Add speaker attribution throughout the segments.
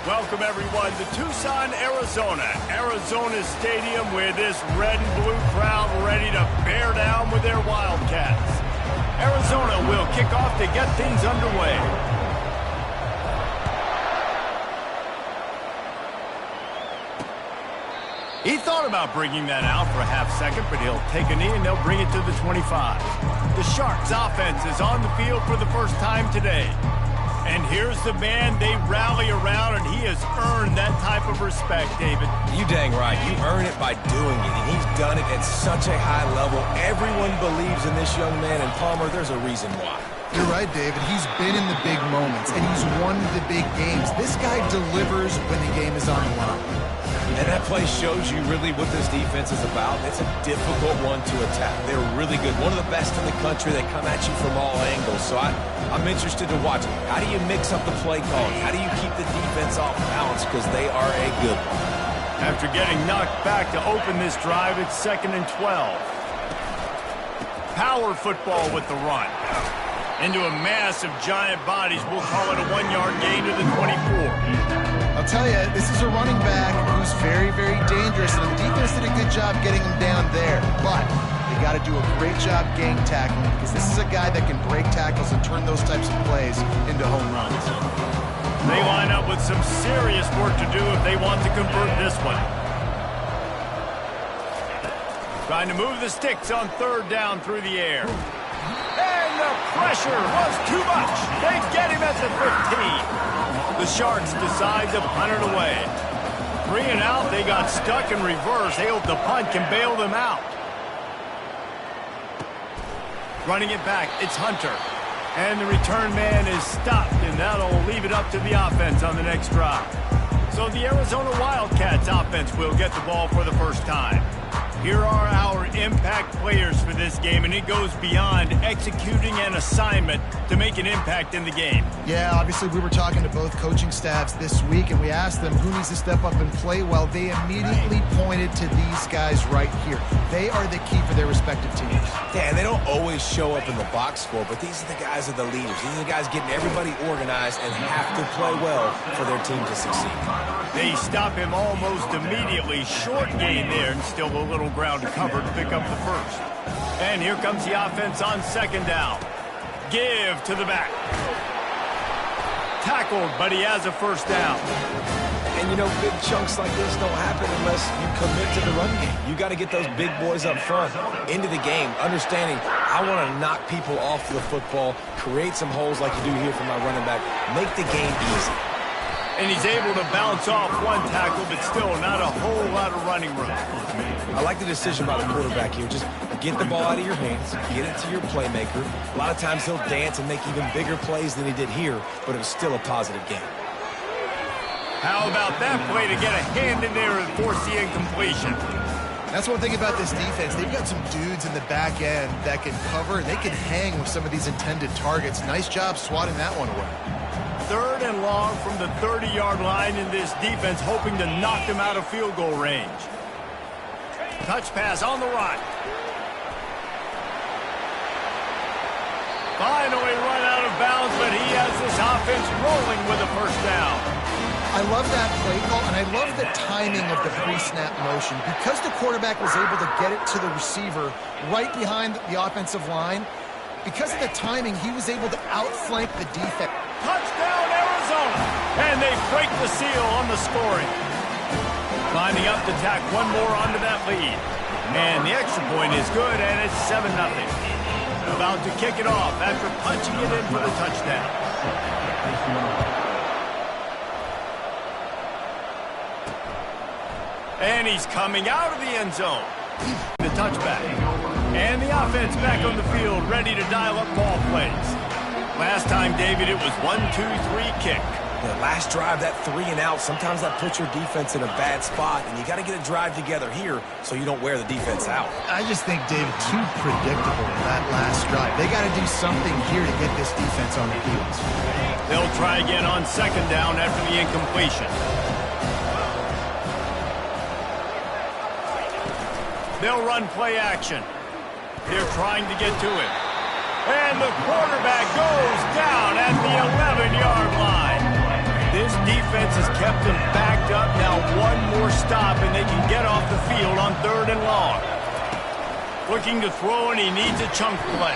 Speaker 1: Welcome, everyone, to Tucson, Arizona. Arizona Stadium with this red and blue crowd ready to bear down with their Wildcats. Arizona will kick off to get things underway. He thought about bringing that out for a half second, but he'll take a knee and they'll bring it to the 25. The Sharks offense is on the field for the first time today. And here's the man they rally around, and he has earned that type of respect, David.
Speaker 2: You dang right. You earn it by doing it, and he's done it at such a high level. Everyone believes in this young man, and Palmer, there's a reason why.
Speaker 3: You're right, David. He's been in the big moments, and he's won the big games. This guy delivers when the game is on the line.
Speaker 2: And that play shows you really what this defense is about. It's a difficult one to attack. They're really good. One of the best in the country. They come at you from all angles. So I'm interested to watch it. How do you mix up the play calling? How do you keep the defense off balance? Because they are a good one.
Speaker 1: After getting knocked back to open this drive, it's 2nd and 12. Power football with the run. Into a mass of giant bodies. We'll call it a 1-yard gain to the 24.
Speaker 3: I'll tell you, this is a running back who's very, very dangerous, and the defense did a good job getting him down there. But they got to do a great job gang tackling, because this is a guy that can break tackles and turn those types of plays into home runs.
Speaker 1: They line up with some serious work to do if they want to convert this one. Trying to move the sticks on 3rd down through the air. And the pressure was too much. They get him at the 15. The Sharks decide to punt it away. 3 and out, they got stuck in reverse. They hope the punt can bail them out. Running it back, it's Hunter. And the return man is stopped, and that'll leave it up to the offense on the next drive. So the Arizona Wildcats offense will get the ball for the first time. Here are our impact players for this game, and it goes beyond executing an assignment to make an impact in the game.
Speaker 3: Yeah, obviously we were talking to both coaching staffs this week, and we asked them who needs to step up and play well. They immediately pointed to these guys right here. They are the key for their respective teams.
Speaker 2: Yeah, and they don't always show up in the box score, but these are the guys that are the leaders. These are the guys getting everybody organized and have to play well for their team to succeed.
Speaker 1: They stop him almost immediately. Short gain there, and still a little ground covered to pick up the first. And here comes the offense on 2nd down. Give to the back. Tackled, but he has a first down.
Speaker 2: And, you know, big chunks like this don't happen unless you commit to the run game. You got to get those big boys up front into the game, understanding I want to knock people off the football, create some holes like you do here for my running back, make the game easy.
Speaker 1: And he's able to bounce off one tackle, but still not a whole lot of running room.
Speaker 2: I like the decision by the quarterback here. Just get the ball out of your hands, get it to your playmaker. A lot of times he'll dance and make even bigger plays than he did here, but it was still a positive game.
Speaker 1: How about that play to get a hand in there and force the incompletion?
Speaker 3: That's one thing about this defense. They've got some dudes in the back end that can cover, and they can hang with some of these intended targets. Nice job swatting that one away.
Speaker 1: 3rd and long from the 30-yard line in this defense, hoping to knock them out of field goal range. Touch pass on the run. Finally run out of bounds, but he has this offense rolling with a first down.
Speaker 3: I love that play call, and I love the timing of the pre-snap motion. Because the quarterback was able to get it to the receiver right behind the offensive line, because of the timing, he was able to outflank the defense.
Speaker 1: Touchdown, Arizona! And they break the seal on the scoring. Lining up to tack one more onto that lead. And the extra point is good, and it's 7-0. About to kick it off after punching it in for the touchdown. And he's coming out of the end zone. The touchback. And the offense back on the field, ready to dial up ball plays. Last time, David, it was 1-2-3 kick.
Speaker 2: The last drive, that 3 and out, sometimes that puts your defense in a bad spot, and you got to get a drive together here so you don't wear the defense out.
Speaker 3: I just think, David, too predictable that last drive. They got to do something here to get this defense on their heels.
Speaker 1: They'll try again on 2nd down after the incompletion. They'll run play action. They're trying to get to him. And the quarterback goes down at the 11-yard line. This defense has kept them backed up. Now one more stop, and they can get off the field on 3rd and long. Looking to throw, and he needs a chunk play.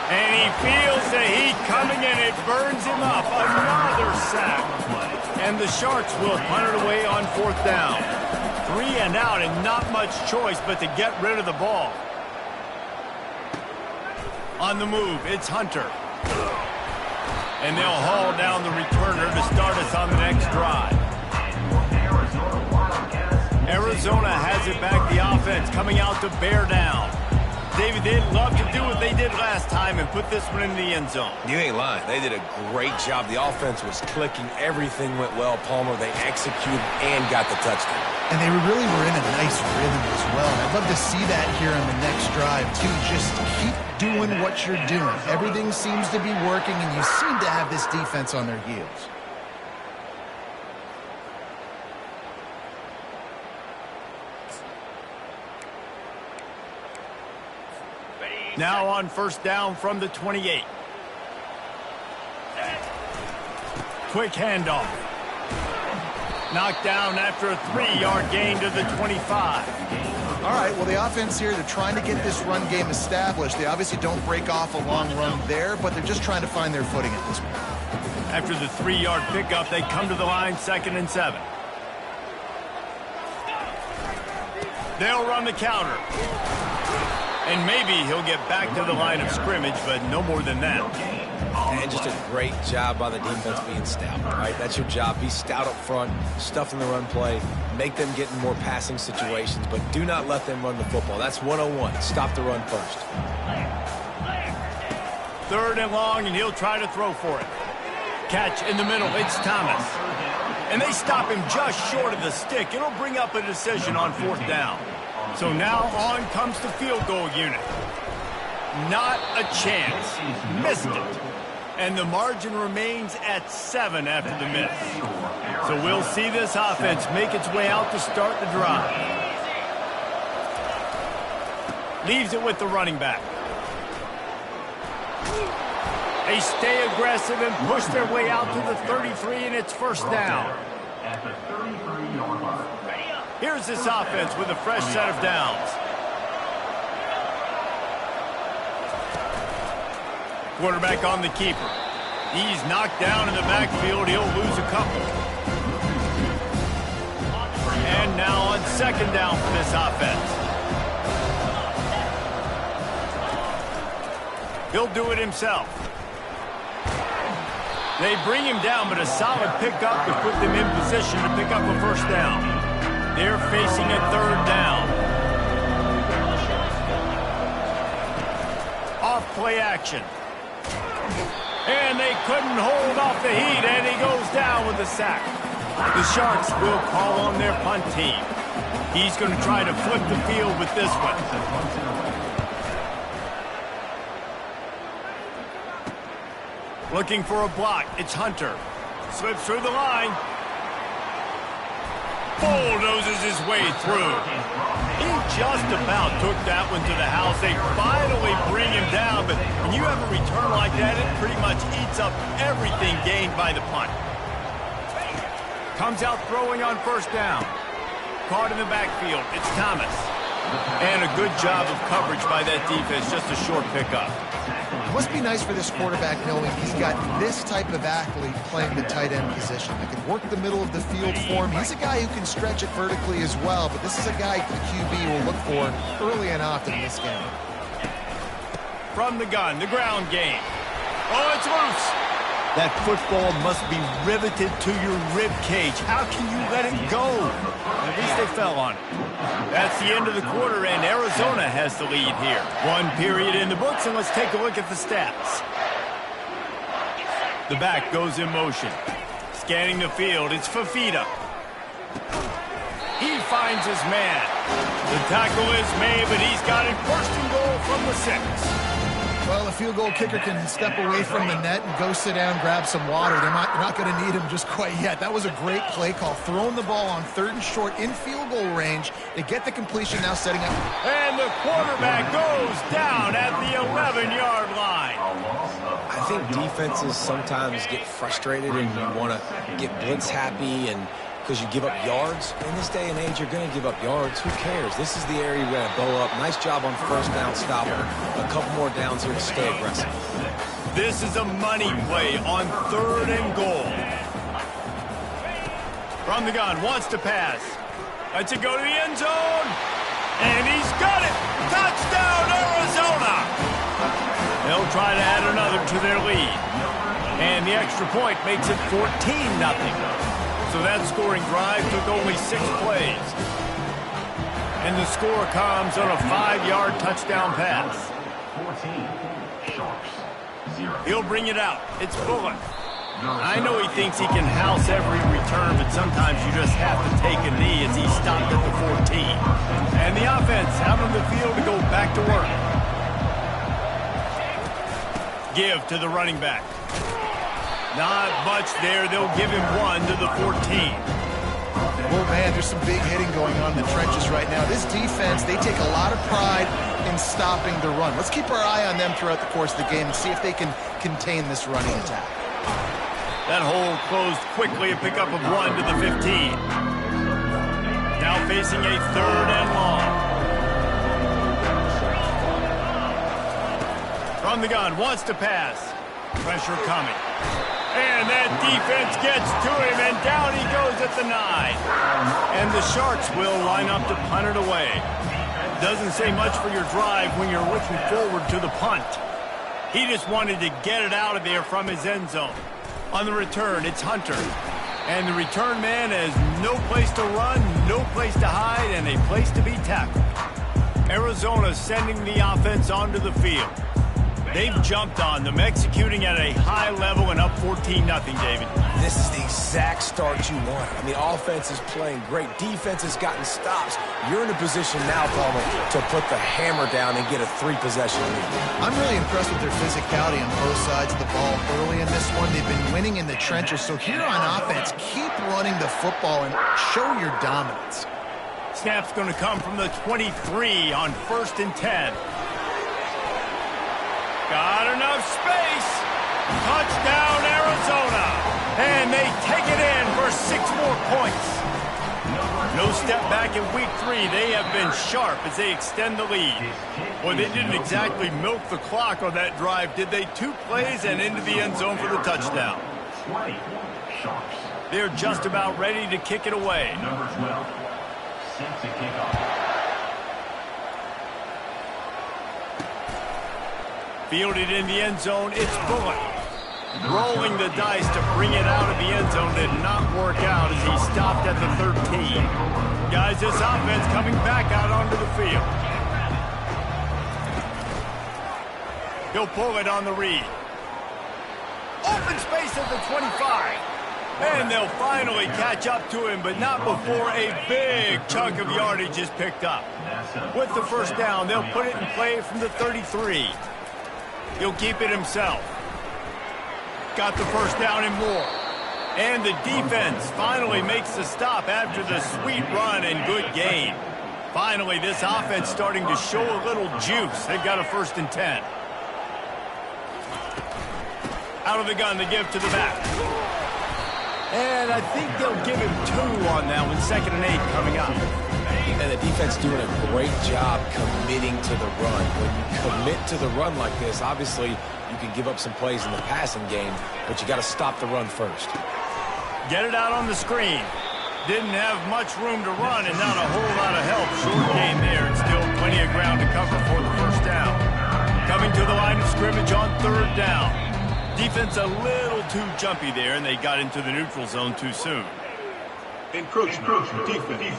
Speaker 1: And he feels the heat coming, and it burns him up. Another sack. And the Sharks will punt it away on 4th down. 3 and out, and not much choice but to get rid of the ball. On the move, it's Hunter. And they'll haul down the returner to start us on the next drive. Arizona has it back, the offense coming out to bear down. David, they'd love to do what they did last time and put this one in the end zone.
Speaker 2: You ain't lying. They did a great job. The offense was clicking. Everything went well, Palmer. They executed and got the touchdown.
Speaker 3: And they really were in a nice rhythm as well. And I'd love to see that here on the next drive, too. Just keep doing what you're doing. Everything seems to be working, and you seem to have this defense on their heels.
Speaker 1: Now on 1st down from the 28. Quick handoff. Knocked down after a 3-yard gain to the 25.
Speaker 3: All right, well, the offense here, they're trying to get this run game established. They obviously don't break off a long run there, but they're just trying to find their footing at this point.
Speaker 1: After the 3-yard pickup, they come to the line 2nd and 7. They'll run the counter. And maybe he'll get back to the line of scrimmage, but no more than that.
Speaker 2: And just a great job by the defense being stout, right? That's your job. Be stout up front, stuff in the run play, make them get in more passing situations, but do not let them run the football. That's 101. Stop the run first.
Speaker 1: 3rd and long, and he'll try to throw for it. Catch in the middle. It's Thomas. And they stop him just short of the stick. It'll bring up a decision on 4th down. So now on comes the field goal unit. Not a chance. Missed it. And the margin remains at 7 after the miss. So we'll see this offense make its way out to start the drive. Leaves it with the running back. They stay aggressive and push their way out to the 33, and it's 1st down. Here's this offense with a fresh set of downs. Quarterback on the keeper. He's knocked down in the backfield. He'll lose a couple. And now on 2nd down for this offense. He'll do it himself. They bring him down, but a solid pickup to put them in position to pick up a 1st down. They're facing a 3rd down. Off play action. And they couldn't hold off the heat, and he goes down with a sack. The Sharks will call on their punt team. He's going to try to flip the field with this one. Looking for a block. It's Hunter. Slips through the line. Bulldozes his way through. He just about took that one to the house. They finally bring him down, but when you have a return like that, it pretty much eats up everything gained by the punt. Comes out throwing on 1st down. Caught in the backfield. It's Thomas. And a good job of coverage by that defense. Just a short pickup.
Speaker 3: It must be nice for this quarterback knowing he's got this type of athlete playing the tight end position. That can work the middle of the field for him. He's a guy who can stretch it vertically as well, but this is a guy the QB will look for early and often in this game.
Speaker 1: From the gun, the ground game. Oh, it's loose. That football must be riveted to your rib cage. How can you let it go? At least they fell on it. That's the end of the quarter, and Arizona has the lead here. 1 period in the books, and let's take a look at the stats. The back goes in motion. Scanning the field, it's Fafita. He finds his man. The tackle is made, but he's got it 1st and goal from the 6.
Speaker 3: Well, a field goal kicker can step away from the net and go sit down, grab some water. They're not going to need him just quite yet. That was a great play call. Throwing the ball on 3rd and short in field goal range. They get the completion, now setting up.
Speaker 1: And the quarterback goes down at the 11-yard line.
Speaker 2: I think defenses sometimes get frustrated and you want to get blitz happy and because you give up yards. In this day and age, you're going to give up yards. Who cares? This is the area you're going to blow up. Nice job on first down stopping. A couple more downs here to stay aggressive.
Speaker 1: This is a money play on 3rd and goal. From the gun, wants to pass. Lets it go to the end zone. And he's got it. Touchdown, Arizona. They'll try to add another to their lead. And the extra point makes it 14-0. So that scoring drive took only 6 plays. And the score comes on a 5-yard touchdown pass.
Speaker 4: 14,
Speaker 1: He'll bring it out. It's Bullock. I know he thinks he can house every return, but sometimes you just have to take a knee as he stopped at the 14. And the offense out on the field to go back to work. Give to the running back. Not much there. They'll give him 1 to the 14.
Speaker 3: Oh, man, there's some big hitting going on in the trenches right now. This defense, they take a lot of pride in stopping the run. Let's keep our eye on them throughout the course of the game and see if they can contain this running attack.
Speaker 1: That hole closed quickly, a pickup of 1 to the 15. Now facing a 3rd and long. From the gun, wants to pass. Pressure coming. And that defense gets to him, and down he goes at the 9. And the Sharks will line up to punt it away. Doesn't say much for your drive when you're looking forward to the punt. He just wanted to get it out of there from his end zone. On the return, it's Hunter. And the return man has no place to run, no place to hide, and a place to be tackled. Arizona sending the offense onto the field. They've jumped on them, executing at a high level and up 14-0, David.
Speaker 2: This is the exact start you want. I mean, offense is playing great. Defense has gotten stops. You're in a position now, Palmer, to put the hammer down and get a 3-possession lead.
Speaker 3: I'm really impressed with their physicality on both sides of the ball early in this one. They've been winning in the trenches. So here on offense, keep running the football and show your dominance.
Speaker 1: Snap's going to come from the 23 on 1st and 10. Got enough space. Touchdown, Arizona. And they take it in for 6 more points. No step back in week 3. They have been sharp as they extend the lead. Boy, they didn't exactly milk the clock on that drive, did they? 2 plays and into the end zone for the touchdown. They're just about ready to kick it away.
Speaker 4: Number 12, set to kick off.
Speaker 1: Fielded in the end zone, it's Bullock. Rolling the dice to bring it out of the end zone did not work out as he stopped at the 13. Guys, this offense coming back out onto the field. He'll pull it on the read. Open space at the 25. And they'll finally catch up to him, but not before a big chunk of yardage is picked up. With the first down, they'll put it in play from the 33. He'll keep it himself. Got the first down and more. And the defense finally makes the stop after the sweet run and good gain. Finally, this offense starting to show a little juice. They've got a 1st and 10. Out of the gun, they give to the back. And I think they'll give him 2 on that one. 2nd and 8 coming up.
Speaker 2: And the defense doing a great job committing to the run. When you commit to the run like this, obviously you can give up some plays in the passing game, but you got to stop the run first.
Speaker 1: Get it out on the screen. Didn't have much room to run and not a whole lot of help. Short game there and still plenty of ground to cover for the first down. Coming to the line of scrimmage on 3rd down. Defense a little too jumpy there, and they got into the neutral zone too soon.
Speaker 4: Encroachment defense.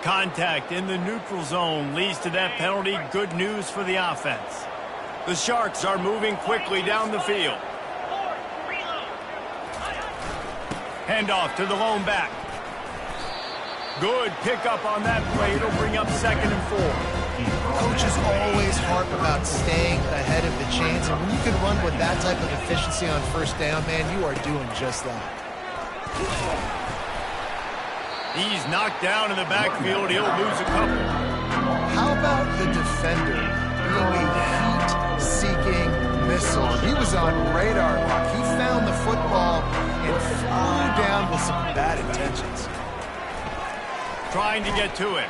Speaker 1: Contact in the neutral zone leads to that penalty. Good news for the offense. The Sharks are moving quickly down the field. Handoff to the lone back. Good pickup on that play. It'll bring up 2nd and 4.
Speaker 3: Coaches always harp about staying ahead of the chains, and when you can run with that type of efficiency on 1st down, man, you are doing just that.
Speaker 1: He's knocked down in the backfield. He'll lose a couple.
Speaker 3: How about the defender being over. He was on radar lock. He found the football and flew down with some bad intentions.
Speaker 1: Trying to get to it.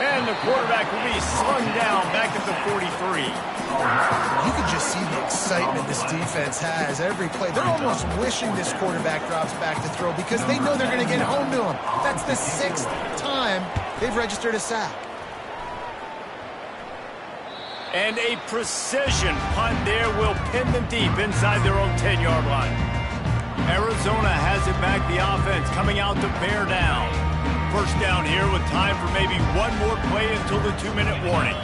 Speaker 1: And the quarterback will be slung down back at the 43.
Speaker 3: You can just see the excitement this defense has every play. They're almost wishing this quarterback drops back to throw because they know they're going to get home to him. That's the 6th time they've registered a sack.
Speaker 1: And a precision punt there will pin them deep inside their own 10-yard line. Arizona has it back, the offense coming out to bear down. First down here with time for maybe one more play until the 2-minute warning.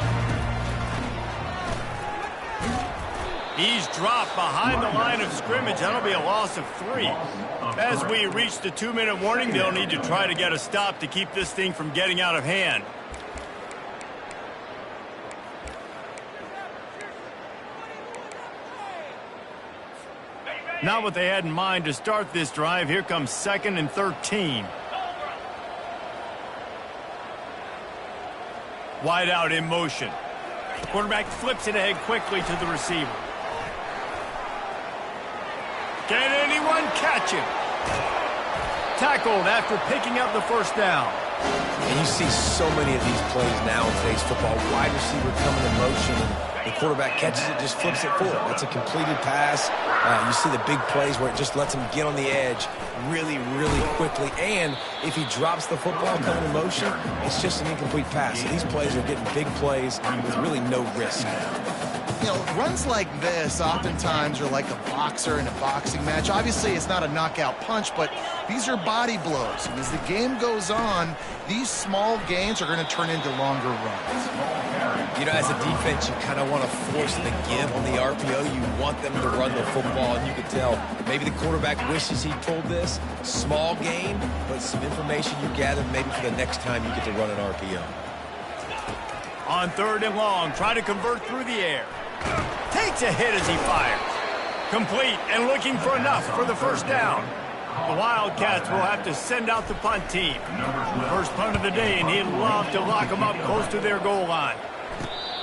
Speaker 1: He's dropped behind the line of scrimmage. That'll be a loss of 3. As we reach the 2-minute warning, they'll need to try to get a stop to keep this thing from getting out of hand. Not what they had in mind to start this drive. Here comes 2nd and 13. Wide out in motion. Quarterback flips it ahead quickly to the receiver. Can anyone catch him? Tackled after picking up the first down.
Speaker 2: And you see so many of these plays now in today's football. Wide receiver coming in motion, and the quarterback catches it, just flips it forward. That's a completed pass. You see the big plays where it just lets him get on the edge really, really quickly. And if he drops the football coming in motion, it's just an incomplete pass. So these plays are getting big plays with really no risk.
Speaker 3: You know, runs like this oftentimes are like a boxer in a boxing match. Obviously, it's not a knockout punch, but these are body blows. And as the game goes on, these small gains are going to turn into longer runs.
Speaker 2: You know, as a defense, you kind of want to force the give on the RPO. You want them to run the football, and you can tell maybe the quarterback wishes he pulled this. Small gain, but some information you gather maybe for the next time you get to run an RPO.
Speaker 1: On 3rd and long, try to convert through the air. Takes a hit as he fires. Complete and looking for enough for the first down. The Wildcats will have to send out the punt team. First punt of the day, and he'd love to lock them up close to their goal line.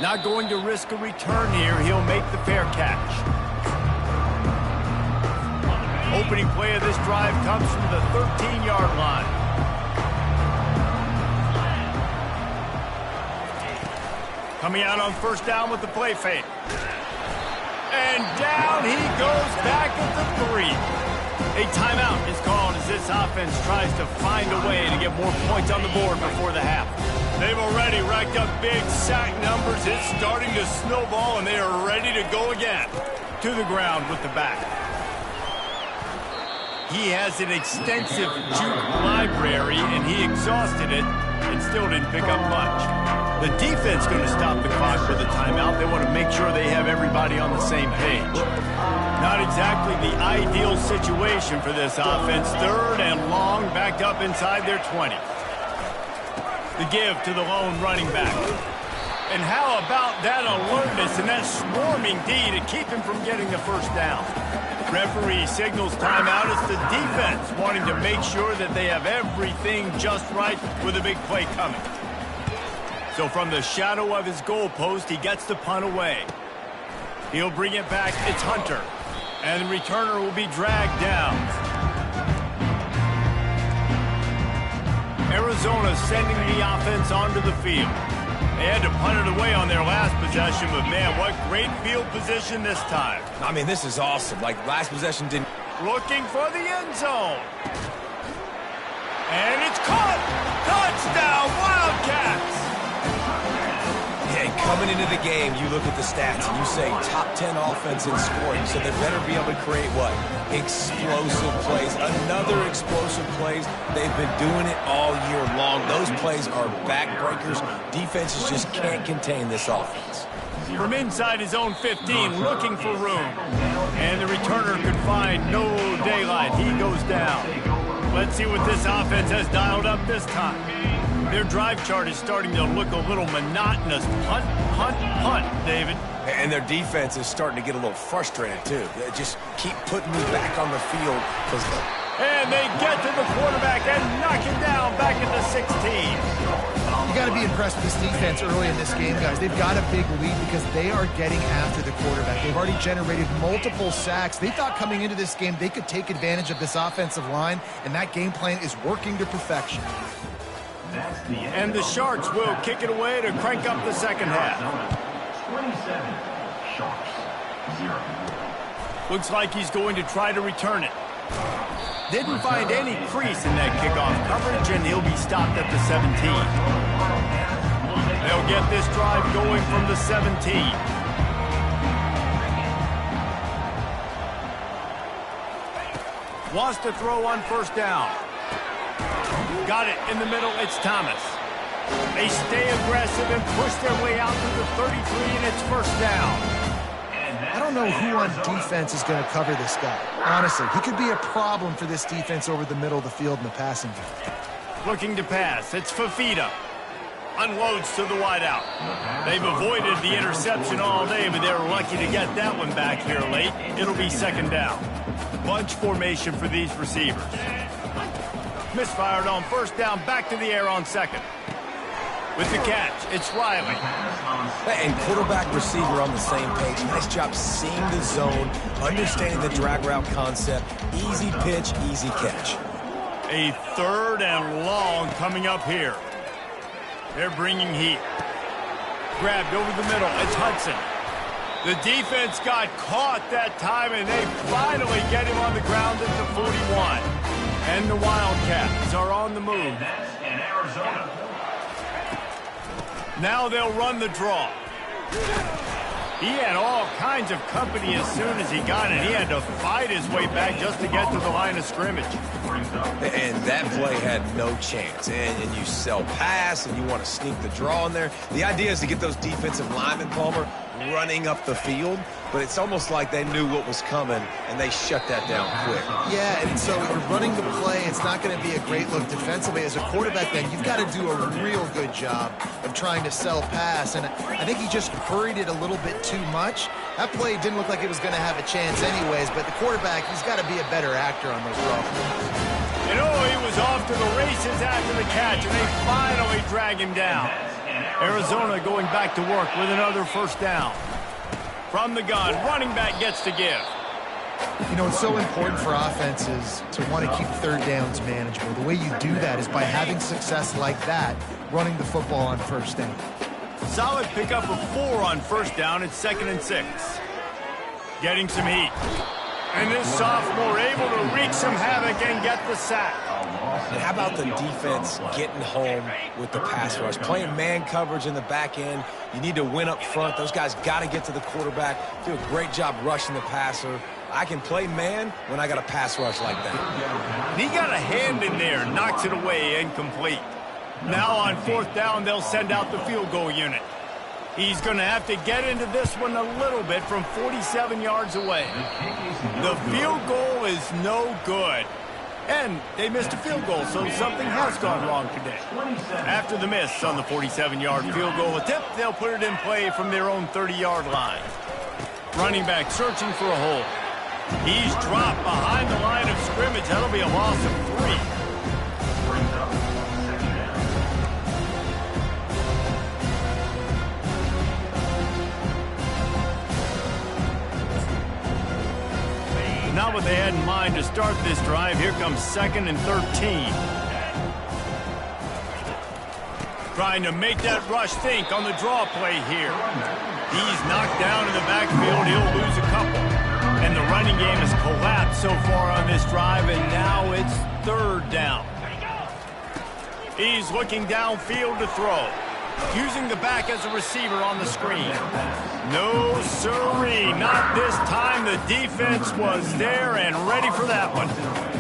Speaker 1: Not going to risk a return here. He'll make the fair catch. Opening play of this drive comes from the 13-yard line. Coming out on first down with the play fake. And down he goes back at the 3. A timeout is called as this offense tries to find a way to get more points on the board before the half. They've already racked up big sack numbers. It's starting to snowball, and they are ready to go again. To the ground with the back. He has an extensive juke library, and he exhausted it and still didn't pick up much. The defense going to stop the clock with a timeout. They want to make sure they have everybody on the same page. Not exactly the ideal situation for this offense. 3rd and long, backed up inside their 20. The give to the lone running back. And how about that alertness and that swarming D to keep him from getting the first down? Referee signals timeout. It's the defense wanting to make sure that they have everything just right with a big play coming. So from the shadow of his goalpost, he gets the punt away. He'll bring it back. It's Hunter. And the returner will be dragged down. Arizona sending the offense onto the field. They had to punt it away on their last possession, but man, what great field position this time.
Speaker 2: I mean, this is awesome. Like, last possession didn't...
Speaker 1: Looking for the end zone. And it's caught. Touchdown, Wildcats.
Speaker 2: Yeah, coming into the game, you look at the stats and you say top 10 offense in scoring, so they better be able to create what? Explosive plays. Another explosive plays. They've been doing it all year long. Those plays are backbreakers. Defenses just can't contain this offense.
Speaker 1: From inside his own 15, looking for room. And the returner could find no daylight. He goes down. Let's see what this offense has dialed up this time. Their drive chart is starting to look a little monotonous. Punt, punt, punt, David.
Speaker 2: And their defense is starting to get a little frustrated, too. They just keep putting me back on the field because
Speaker 1: And they get to the quarterback and knock him down back at the 16.
Speaker 3: You got to be impressed with this defense early in this game, guys. They've got a big lead because they are getting after the quarterback. They've already generated multiple sacks. They thought coming into this game they could take advantage of this offensive line, and that game plan is working to perfection.
Speaker 1: And the Sharks will kick it away to crank up the second half.
Speaker 4: 27, Sharks, 0.
Speaker 1: Looks like he's going to try to return it. Didn't find any crease in that kickoff coverage, and he'll be stopped at the 17. They'll get this drive going from the 17. Wants to throw on first down. Got it in the middle. It's Thomas. They stay aggressive and push their way out to the 33, and it's first down.
Speaker 3: I don't know who on defense is going to cover this guy. Honestly, he could be a problem for this defense over the middle of the field in the passing game.
Speaker 1: Looking to pass. It's Fafita. Unloads to the wideout. They've avoided the interception all day, but they're lucky to get that one back here late. It'll be second down. Bunch formation for these receivers. Misfired on first down, back to the air on second. With the catch, it's Riley.
Speaker 2: And quarterback receiver on the same page. Nice job seeing the zone, understanding the drag route concept. Easy pitch, easy catch.
Speaker 1: A third and long coming up here. They're bringing heat. Grabbed over the middle. It's Hudson. The defense got caught that time, and they finally get him on the ground at the 41. And the Wildcats are on the move.
Speaker 4: And that's in Arizona.
Speaker 1: Now they'll run the draw. He had all kinds of company as soon as he got it. He had to fight his way back just to get to the line of scrimmage.
Speaker 2: And that play had no chance. And you sell pass, and you want to sneak the draw in there. The idea is to get those defensive linemen, Palmer, running up the field. But it's almost like they knew what was coming, and they shut that down quick.
Speaker 3: Yeah, and so if you're running the play, it's not going to be a great look defensively. As a quarterback, then, you've got to do a real good job of trying to sell pass. And I think he just hurried it a little bit too much. That play didn't look like it was going to have a chance anyways, but the quarterback, he's got to be a better actor on those draw plays.
Speaker 1: You know, he was off to the races after the catch, and they finally drag him down. Arizona going back to work with another first down. From the gun, running back gets to give.
Speaker 3: You know, it's so important for offenses to want to keep third downs manageable. The way you do that is by having success like that, running the football on first down.
Speaker 1: Solid pickup of 4 on first down. It's 2nd and 6. Getting some heat. And this sophomore able to wreak some havoc and get the sack.
Speaker 2: And how about the defense getting home with the pass rush? Playing man coverage in the back end. You need to win up front. Those guys got to get to the quarterback. Do a great job rushing the passer. I can play man when I got a pass rush like that.
Speaker 1: He got a hand in there, knocks it away, incomplete. Now on fourth down, they'll send out the field goal unit. He's going to have to get into this one a little bit from 47 yards away. The field goal is no good. And they missed a field goal, so something has gone wrong today. After the miss on the 47-yard field goal attempt, they'll put it in play from their own 30-yard line. Running back searching for a hole. He's dropped behind the line of scrimmage. That'll be a loss of 3. Not what they had in mind to start this drive. Here comes 2nd and 13. Trying to make that rush think on the draw play here. He's knocked down in the backfield. He'll lose a couple. And the running game has collapsed so far on this drive, and now it's 3rd down. He's looking downfield to throw. Using the back as a receiver on the screen. No, sirree, not this time. The defense was there and ready for that one.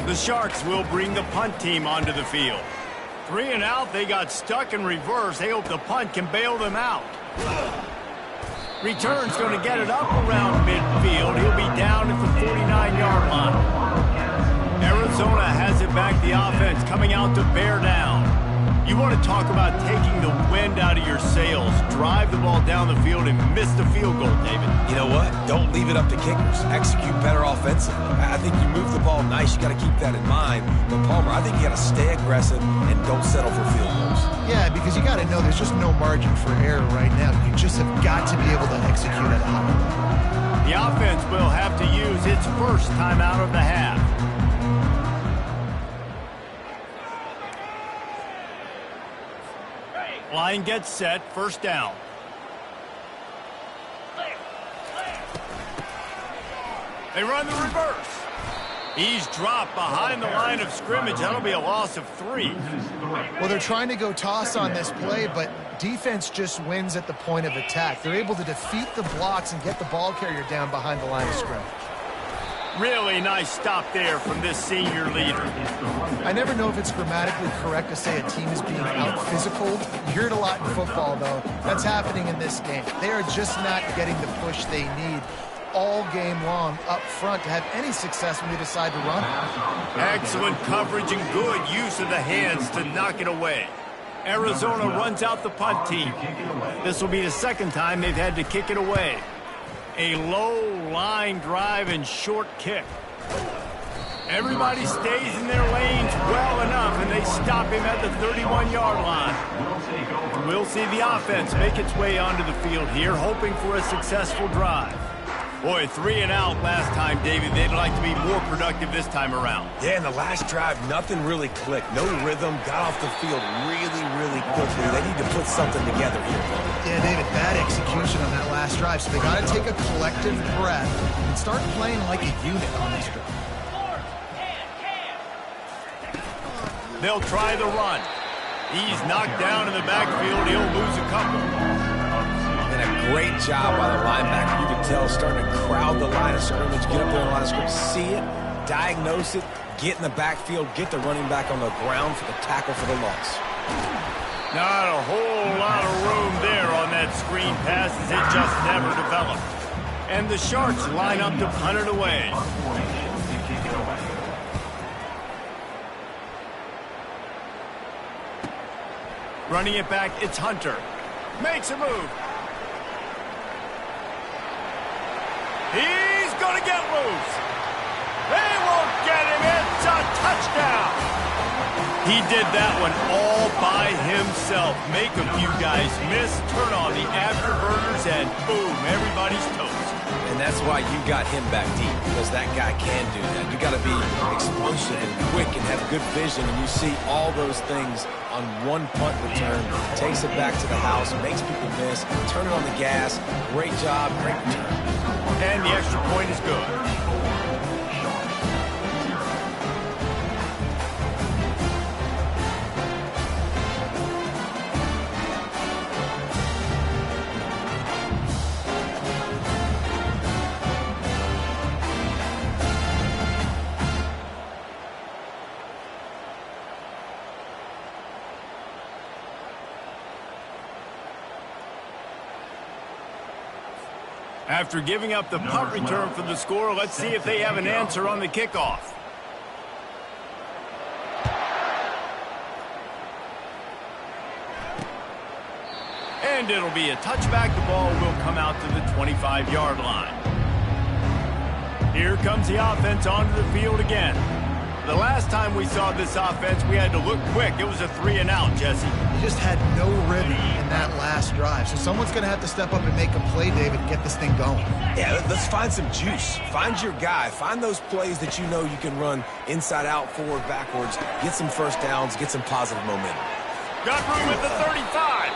Speaker 1: The Sharks will bring the punt team onto the field. 3 and out, they got stuck in reverse. They hope the punt can bail them out. Return's going to get it up around midfield. He'll be down at the 49-yard line. Arizona has it back, the offense coming out to bear down. You want to talk about taking the wind out of your sails. Drive the ball down the field and miss the field goal, David.
Speaker 2: You know what? Don't leave it up to kickers. Execute better offensively. I think you move the ball nice. You got to keep that in mind. But Palmer, I think you got to stay aggressive and don't settle for field goals.
Speaker 3: Yeah, because you got to know there's just no margin for error right now. You just have got to be able to execute at a high level.
Speaker 1: The offense will have to use its first timeout of the half. Line gets set, first down. They run the reverse. He's dropped behind the line of scrimmage. That'll be a loss of 3.
Speaker 3: Well, they're trying to go toss on this play, but defense just wins at the point of attack. They're able to defeat the blocks and get the ball carrier down behind the line of scrimmage.
Speaker 1: Really nice stop there from this senior leader.
Speaker 3: I never know if it's grammatically correct to say a team is being out-physical. You hear it a lot in football, though. That's happening in this game. They are just not getting the push they need all game long up front to have any success when they decide to run it.
Speaker 1: Excellent coverage and good use of the hands to knock it away. Arizona runs out the punt team. This will be the second time they've had to kick it away. A low line drive and short kick. Everybody stays in their lanes well enough, and they stop him at the 31-yard line. We'll see the offense make its way onto the field here, hoping for a successful drive. Boy, 3 and out last time, David. They'd like to be more productive this time around.
Speaker 2: Yeah, in the last drive, nothing really clicked. No rhythm, got off the field really quickly. They need to put something together here.
Speaker 3: Yeah, David, bad execution on that last drive, so they got to take a collective breath and start playing like a unit on this drive.
Speaker 1: They'll try the run. He's knocked down in the backfield. He'll lose a couple.
Speaker 2: And a great job by the linebacker. You can tell starting to crowd the line of scrimmage, get up there on the line of scrimmage, see it, diagnose it, get in the backfield, get the running back on the ground for the tackle for the loss.
Speaker 1: Not a whole lot of room there on that screen pass as it just never developed. And the Sharks line up to punt it away. Running it back, it's Hunter. Makes a move. He's going to get loose. They won't get him. It's a touchdown. He did that one all by himself. Make a few guys miss, turn on the afterburners, and boom, everybody's toast.
Speaker 2: And that's why you got him back deep, because that guy can do that. You got to be explosive and quick and have good vision, and you see all those things on one punt return. Takes it back to the house, makes people miss, turn it on the gas. Great job, great return.
Speaker 1: And the extra point is good. After giving up the punt return for the score, let's see if they have an answer on the kickoff. And it'll be a touchback. The ball will come out to the 25-yard line. Here comes the offense onto the field again. The last time we saw this offense, we had to look quick. It was a 3 and out, Jesse.
Speaker 3: You just had no rhythm in that last drive. So someone's going to have to step up and make a play, David, and get this thing going.
Speaker 2: Yeah, let's find some juice. Find your guy. Find those plays that you know you can run inside out, forward, backwards. Get some first downs. Get some positive momentum.
Speaker 1: Got room at the 35.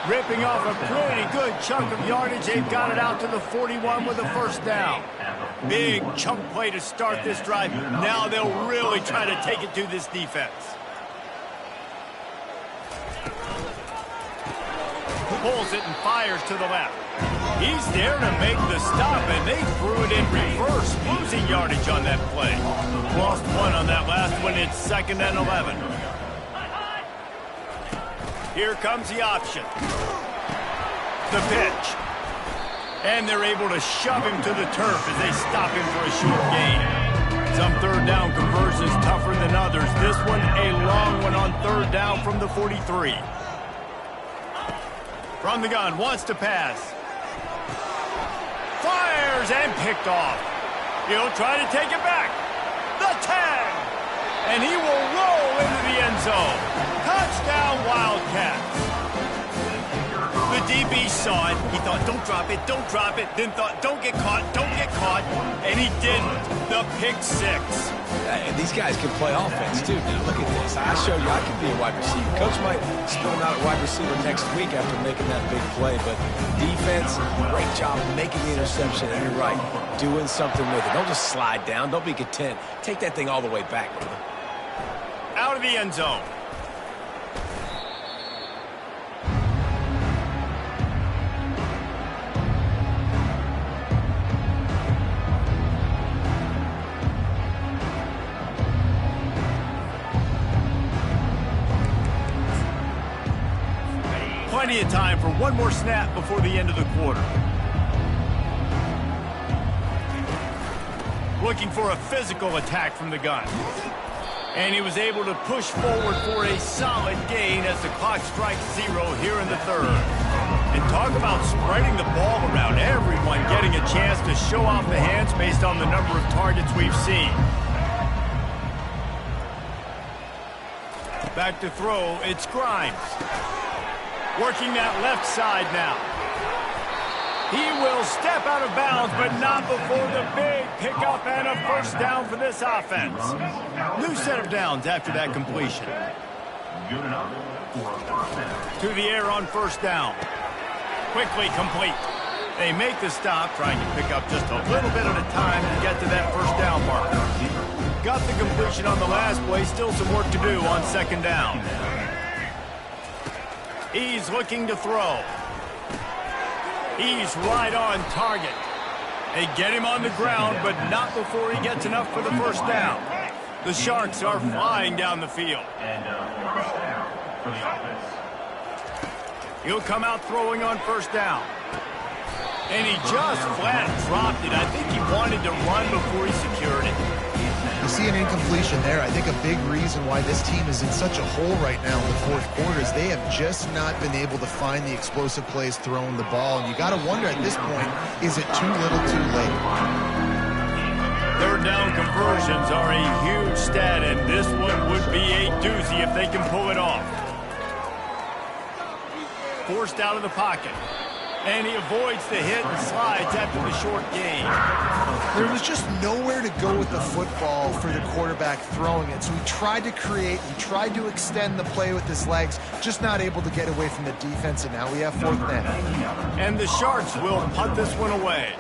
Speaker 1: Ripping off a pretty good chunk of yardage. They've got it out to the 41 with a first down. Big chunk play to start this drive. Now they'll really try to take it to this defense. Pulls it and fires to the left. He's there to make the stop, and they threw it in reverse, losing yardage on that play. Lost 1 on that last one. It's 2nd and 11. Here comes the option. The pitch. And they're able to shove him to the turf as they stop him for a short gain. Some third down conversions tougher than others. This one a long one on third down from the 43. From the gun, wants to pass. Fires and picked off. He'll try to take it back. The 10. And he will roll into the end zone. Touchdown, Wildcats. The DB saw it. He thought, don't drop it, don't drop it. Then thought, don't get caught, don't get caught. And he didn't. The pick six.
Speaker 2: And these guys can play offense, too. Now, look at this. I showed you I can be a wide receiver. Coach might start him out at wide receiver next week after making that big play. But defense, great job making the interception. And you're right, doing something with it. Don't just slide down. Don't be content. Take that thing all the way back.
Speaker 1: Out of the end zone. Plenty of time for one more snap before the end of the quarter. Looking for a physical attack from the gun. And he was able to push forward for a solid gain as the clock strikes 0 here in the third. And talk about spreading the ball around. Everyone getting a chance to show off the hands based on the number of targets we've seen. Back to throw, it's Grimes. Working that left side now. He will step out of bounds, but not before the big pickup and a first down for this offense. New set of downs after that completion.
Speaker 4: Good enough for a first down.
Speaker 1: To the air on first down. Quickly complete. They make the stop, trying to pick up just a little bit at a time to get to that first down mark. Got the completion on the last play, still some work to do on second down. He's looking to throw. He's right on target. They get him on the ground, but not before he gets enough for the first down. The Sharks are flying down the field.
Speaker 4: And first down for the offense.
Speaker 1: He'll come out throwing on first down. And he just flat dropped it. I think he wanted to run before he secured it.
Speaker 3: You see an incompletion there. I think a big reason why this team is in such a hole right now in the fourth quarter is they have just not been able to find the explosive plays throwing the ball. And you got to wonder at this point, is it too little too late?
Speaker 1: Third down conversions are a huge stat, and this one would be a doozy if they can pull it off. Forced out of the pocket. And he avoids the hit and slides after the short gain.
Speaker 3: There was just nowhere to go with the football for the quarterback throwing it. So he tried to create, he tried to extend the play with his legs, just not able to get away from the defense, and now we have fourth down.
Speaker 1: And the Sharks will punt this one away.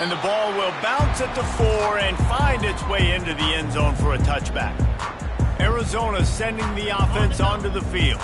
Speaker 1: And the ball will bounce at the 4 and find its way into the end zone for a touchback. Arizona sending the offense onto the field.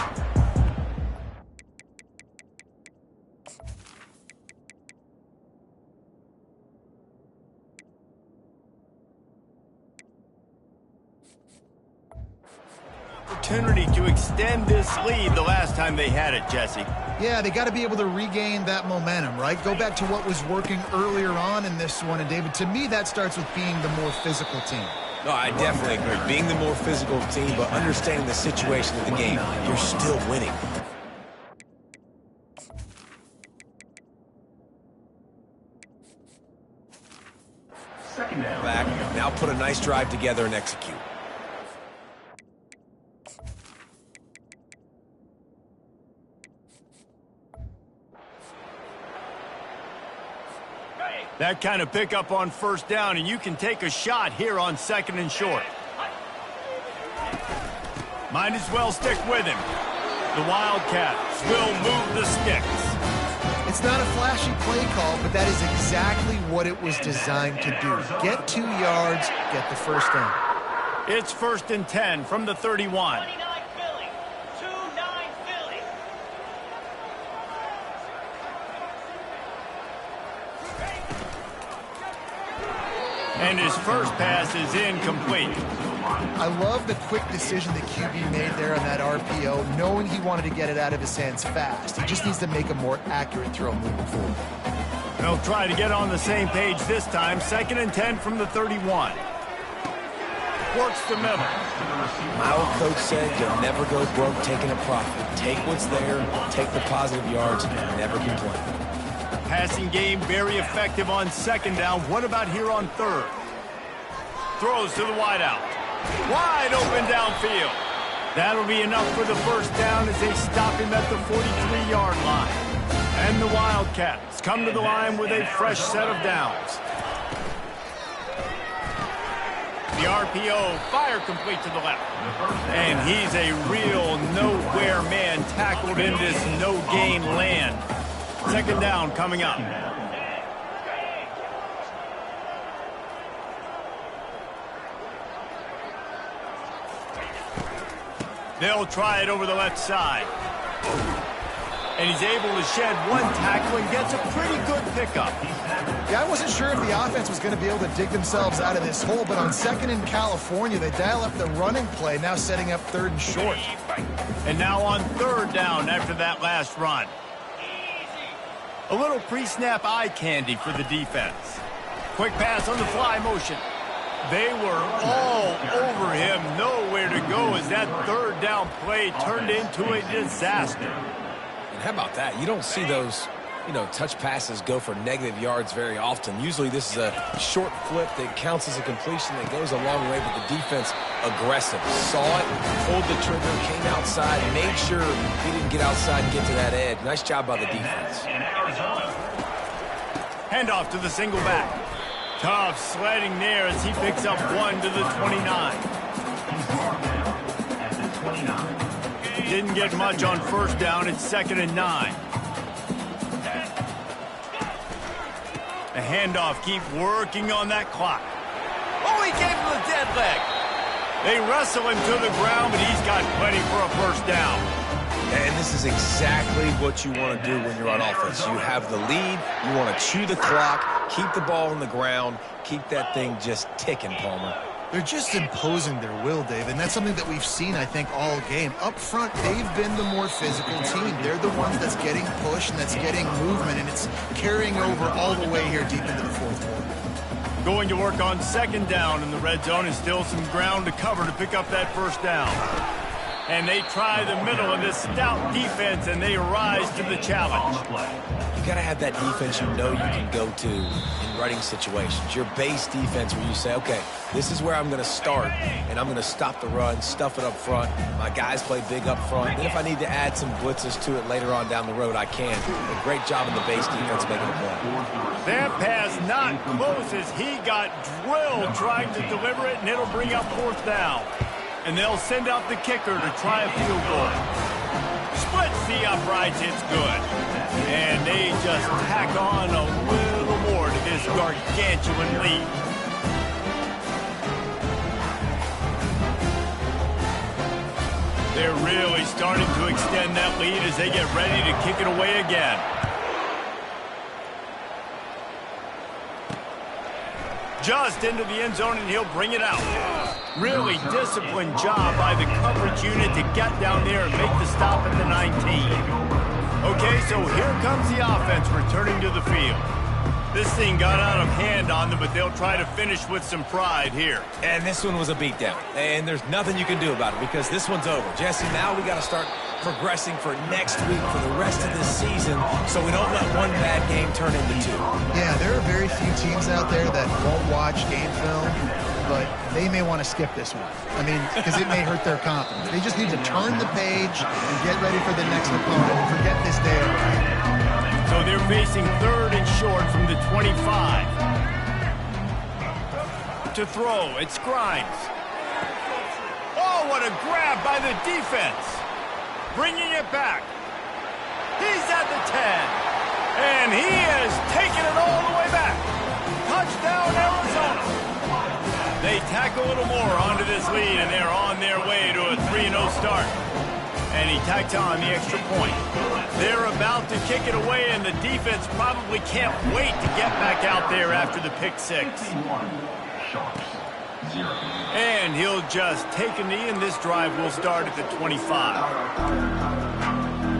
Speaker 1: Opportunity to extend this lead the last time they had it, Jesse.
Speaker 3: Yeah, they got to be able to regain that momentum, right? Go back to what was working earlier on in this one. And, David, to me, that starts with being the more physical team.
Speaker 2: No, I definitely agree. Being the more physical team, but understanding the situation of the game, you're still winning.
Speaker 4: Second down.
Speaker 2: Back, now put a nice drive together and execute.
Speaker 1: That kind of pickup on first down, and you can take a shot here on second and short. Might as well stick with him. The Wildcats will move the sticks.
Speaker 3: It's not a flashy play call, but that is exactly what it was designed to do. Get 2 yards, get the first down.
Speaker 1: It's first and 10 from the 31. And his first pass is incomplete.
Speaker 3: I love the quick decision the QB made there on that RPO, knowing he wanted to get it out of his hands fast. He just needs to make a more accurate throw moving forward.
Speaker 1: They'll try to get on the same page this time. 2nd and 10 from the 31. Works the middle.
Speaker 2: My old coach said you'll never go broke taking a profit. Take what's there, take the positive yards, and never complain.
Speaker 1: Passing game very effective on 2nd down. What about here on 3rd? Throws to the wideout. Wide open downfield. That'll be enough for the 1st down as they stop him at the 43-yard line. And the Wildcats come to the line with a fresh set of downs. The RPO, fire complete to the left. And he's a real nowhere man tackled in this no-gain land. 2nd down coming up. They'll try it over the left side. And he's able to shed one tackle and gets a pretty good pickup.
Speaker 3: Yeah, I wasn't sure if the offense was going to be able to dig themselves out of this hole, but on 2nd in California, they dial up the running play, now setting up 3rd and short.
Speaker 1: And now on 3rd down after that last run. A little pre-snap eye candy for the defense. Quick pass on the fly motion. They were all over him, nowhere to go as that 3rd down play turned into a disaster.
Speaker 2: And how about that? You don't see those, touch passes go for negative yards very often. Usually this is a short flip that counts as a completion that goes a long way, but the defense aggressive. Saw it, pulled the trigger, came outside, made sure he didn't get outside and get to that edge. Nice job by the defense.
Speaker 1: Handoff to the single back. Tough sledding there as he picks up 1 to the 29. Didn't get much on 1st down. It's 2nd and 9. The handoff, keep working on that clock. Oh, he gave him the dead leg. They wrestle him to the ground, but he's got plenty for a 1st down.
Speaker 2: And this is exactly what you want to do when you're on offense. You have the lead, you want to chew the clock, keep the ball on the ground, keep that thing just ticking, Palmer.
Speaker 3: They're just imposing their will, Dave, and that's something that we've seen, I think, all game. Up front, they've been the more physical team. They're the ones that's getting pushed and that's getting movement, and it's carrying over all the way here deep into the 4th quarter.
Speaker 1: Going to work on 2nd down in the red zone, and still some ground to cover to pick up that 1st down. And they try the middle of this stout defense, and they rise to the challenge.
Speaker 2: You got to have that defense you know you can go to in running situations. Your base defense where you say, okay, this is where I'm going to start, and I'm going to stop the run, stuff it up front. My guys play big up front. Then if I need to add some blitzes to it later on down the road, I can. A great job in the base defense making a play.
Speaker 1: That pass not close as he got drilled trying to deliver it, and it'll bring up 4th down. And they'll send out the kicker to try a field goal. Splits the uprights, it's good. And they just tack on a little more to this gargantuan lead. They're really starting to extend that lead as they get ready to kick it away again. Just into the end zone, and he'll bring it out. Really disciplined job by the coverage unit to get down there and make the stop at the 19. Okay, so here comes the offense returning to the field. This thing got out of hand on them, but they'll try to finish with some pride here.
Speaker 2: And this one was a beatdown. And there's nothing you can do about it because this one's over. Jesse, now we got to start progressing for next week for the rest of this season so we don't let one bad game turn into 2.
Speaker 3: Yeah, there are very few teams out there that won't watch game film, but they may want to skip this one. I mean, because it may hurt their confidence. They just need to turn the page and get ready for the next opponent and forget this day.
Speaker 1: So they're facing 3rd and short from the 25. To throw, it's Grimes. Oh, what a grab by the defense. Bringing it back. He's at the 10. And he is taking it all the way back. Touchdown, Arizona. They tack a little more onto this lead, and they're on their way to a 3-0 start. And he tacked on the extra point. They're about to kick it away, and the defense probably can't wait to get back out there after the pick 6. And he'll just take a knee, and this drive will start at the 25.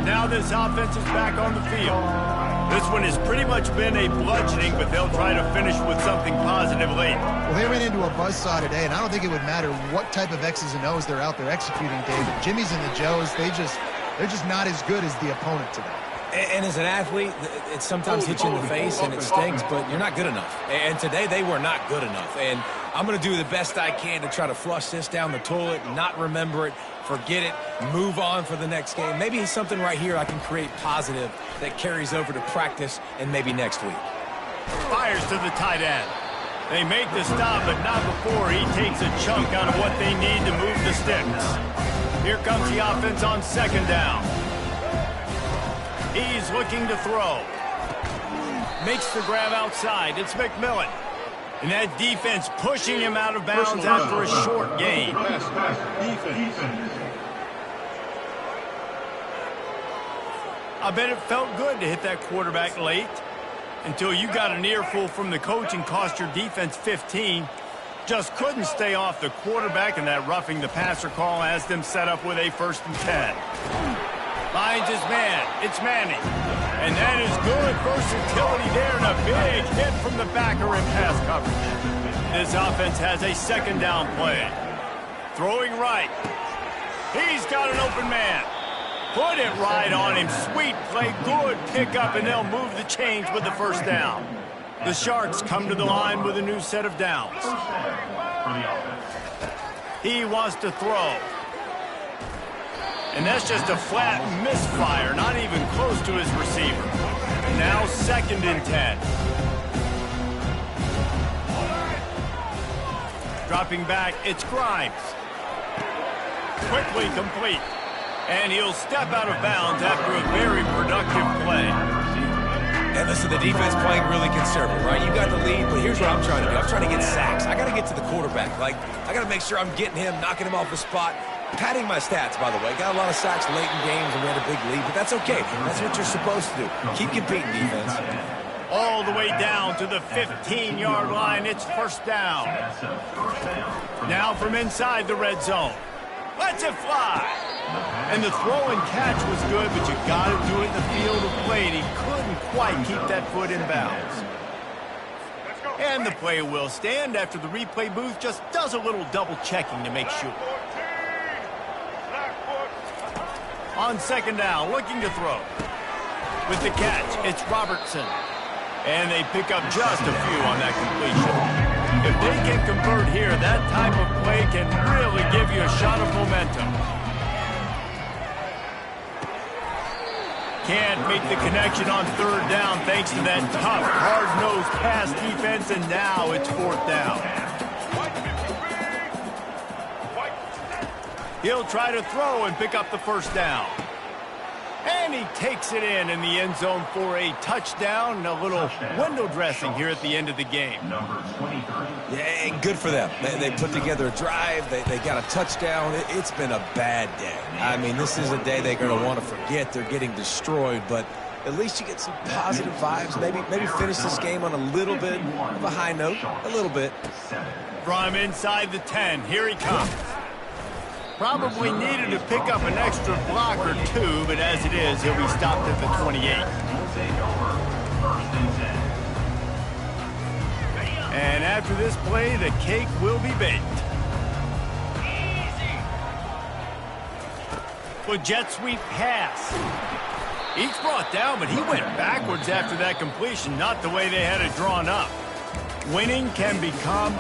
Speaker 1: Now this offense is back on the field. This one has pretty much been a bludgeoning, but they'll try to finish with something positive late.
Speaker 3: Well, they ran into a buzzsaw today, and I don't think it would matter what type of X's and O's they're out there executing, David. Jimmy's and the Joes, they're just not as good as the opponent today.
Speaker 2: And as an athlete, it sometimes hits you in the face and it stings, but you're not good enough. And today they were not good enough. And I'm going to do the best I can to try to flush this down the toilet, not remember it, forget it, move on for the next game. Maybe something right here I can create positive that carries over to practice and maybe next week.
Speaker 1: Fires to the tight end. They make the stop, but not before he takes a chunk out of what they need to move the sticks. Here comes the offense on second down. He's looking to throw. Makes the grab outside. It's McMillan. And that defense pushing him out of bounds after a short gain. I bet it felt good to hit that quarterback late until you got an earful from the coach and cost your defense 15. Just couldn't stay off the quarterback, and that roughing the passer call has them set up with a 1st and 10. Finds his man. It's Manning. And that is good versatility there, and a big hit from the backer in pass coverage. This offense has a second down play. Throwing right. He's got an open man. Put it right on him. Sweet play. Good pickup, and they'll move the chains with the 1st down. The Sharks come to the line with a new set of downs. He wants to throw. And that's just a flat misfire, not even close to his receiver. Now 2nd and 10. Dropping back, it's Grimes. Quickly complete. And he'll step out of bounds after a very productive play.
Speaker 2: And listen, the defense playing really conservative, right? You got the lead, but here's what I'm trying to do. I'm trying to get sacks. I got to get to the quarterback. Like, I got to make sure I'm getting him, knocking him off the spot. Padding my stats, by the way. Got a lot of sacks late in games and we had a big lead, but that's okay. That's what you're supposed to do. Keep competing, defense.
Speaker 1: All the way down to the 15-yard line. It's 1st down. Now from inside the red zone. Lets it fly. And the throw and catch was good, but you got to do it in the field of play, and he couldn't quite keep that foot in bounds. And the play will stand after the replay booth just does a little double checking to make sure. On 2nd down, looking to throw. With the catch, it's Robertson. And they pick up just a few on that completion. If they can convert here, that type of play can really give you a shot of momentum. Can't make the connection on 3rd down thanks to that tough, hard-nosed pass defense, and now it's 4th down. He'll try to throw and pick up the 1st down. And he takes it in the end zone for a touchdown and a little window dressing here at the end of the game.
Speaker 2: Yeah, good for them. They put together a drive. They got a touchdown. It's been a bad day. I mean, this is a day they're going to want to forget. They're getting destroyed, but at least you get some positive vibes. Maybe finish this game on a little bit of a high note. A little bit.
Speaker 1: From inside the 10, here he comes. Probably needed to pick up an extra block or two, but as it is, he'll be stopped at the 28. And after this play, the cake will be baked. With jet sweep pass. Each brought down, but he went backwards after that completion, not the way they had it drawn up. Winning can become